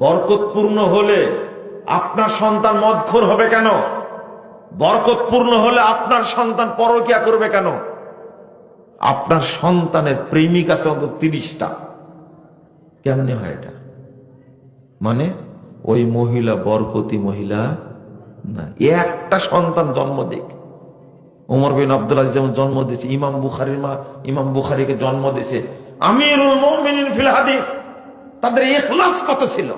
বরকতপূর্ণ হলে আপনার সন্তান মদখোর হবে কেন? বরকতপূর্ণ হলে আপনার সন্তান পরকিয়া করবে কেন? আপনার সন্তানের প্রেমিক আছে অন্তত 30টা। কেমনে হয় এটা? মানে ওই মহিলা বরকতি মহিলা না, একটা সন্তান জন্ম দিক। ওমর বিন আব্দুল আজিজ যেমন জন্ম দিয়েছে, ইমাম বুখারীর মা ইমাম বুখারীকে জন্ম দিয়েছে আমিরুল মুমিনিন ফিল হাদিস। তাদের ইখলাস কত ছিল!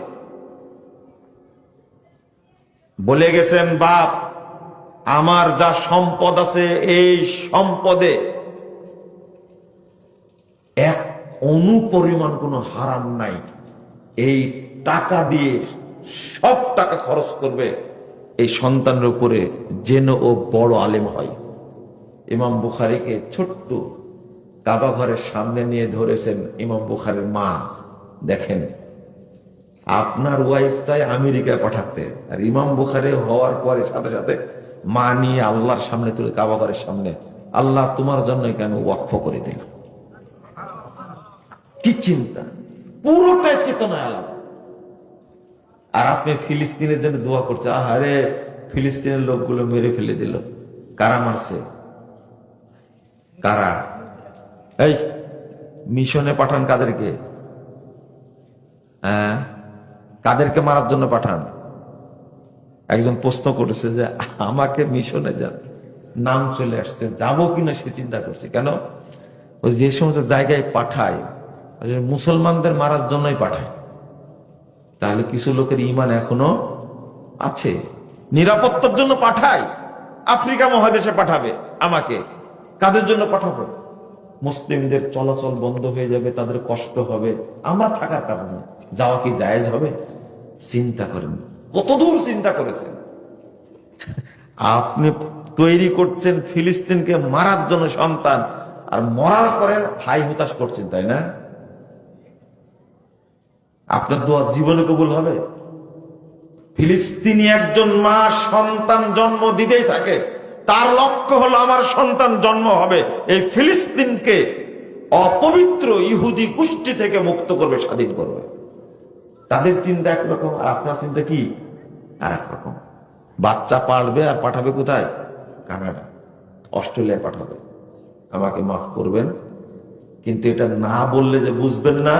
বলে গেছেন, বাপ আমার যা সম্পদ আছে এই সম্পদে এক অনুপরিমাণ কোনো হারাম নাই। এই টাকা দিয়ে সব টাকা খরচ করবে এই সন্তানের উপরে, যেন ও বড় আলেম হয়। ইমাম বুখারীকে ছোট্ট কাবা ঘরের সামনে নিয়ে ধরেছেন ইমাম বুখারীর মা। দেখেন, আপনার ওয়াইফ চাই আমেরিকায় পাঠাতে, আর ইমাম বুখারী হওয়ার পরে সাথে সাথে মা নিয়ে আল্লাহর সামনে তুলে কাবা ঘরের সামনে, আল্লাহ তোমার জন্য কেন ওয়াকফ করে দিল। কি চিন্তা! পুরোটাই চেতনায় আলাদা। আর আপনি ফিলিস্তিনের জন্য দোয়া করছে, আহারে ফিলিস্তিনের লোকগুলো মেরে ফেলে দিল। কারা মারছে? কারা? এই মিশনে পাঠান কাদেরকে? হ্যাঁ, কাদেরকে মারার জন্য পাঠান? একজন প্রশ্ন করেছে যে আমাকে মিশনে যান, নাম চলে আসছে, যাবো কিনা সে চিন্তা করছে। কেন? ওই যে সমস্ত জায়গায় পাঠায় মুসলমানদের মারার জন্যই পাঠায়। তাহলে কিছু লোকের ঈমান এখনো আছে, নিরাপত্তার জন্য পাঠায়। আফ্রিকা মহাদেশে পাঠাবে আমাকে, কাদের জন্য পাঠাবে? মুসলিমদের চলাচল বন্ধ হয়ে যাবে, তাদের কষ্ট হবে, আমরা থাকার কারণে। যাওয়া কি জায়েজ হবে? চিন্তা করেন, কতদূর চিন্তা করেছেন আপনি। তৈরি করছেন ফিলিস্তিনকে মারার জন্য সন্তান, আর মরার পরে হাই হুতাশ করছেন, তাই না? আপনার দোয়া জীবনে কবুল হবে? ফিলিস্তিনি একজন মা সন্তান জন্ম দিতেই থাকে, তার লক্ষ্য হলো আমার সন্তান জন্ম হবে, এই ফিলিস্তিনকে অপবিত্র ইহুদি গোষ্ঠী থেকে মুক্ত করবে, স্বাধীন করবে। তাদের চিন্তা একরকম, আর আপনার চিন্তা কি আর একরকম। বাচ্চা পালবে আর পাঠাবে কোথায়? কানাডা, অস্ট্রেলিয়ায় পাঠাবে। আমাকে মাফ করবেন, কিন্তু এটা না বললে যে বুঝবেন না।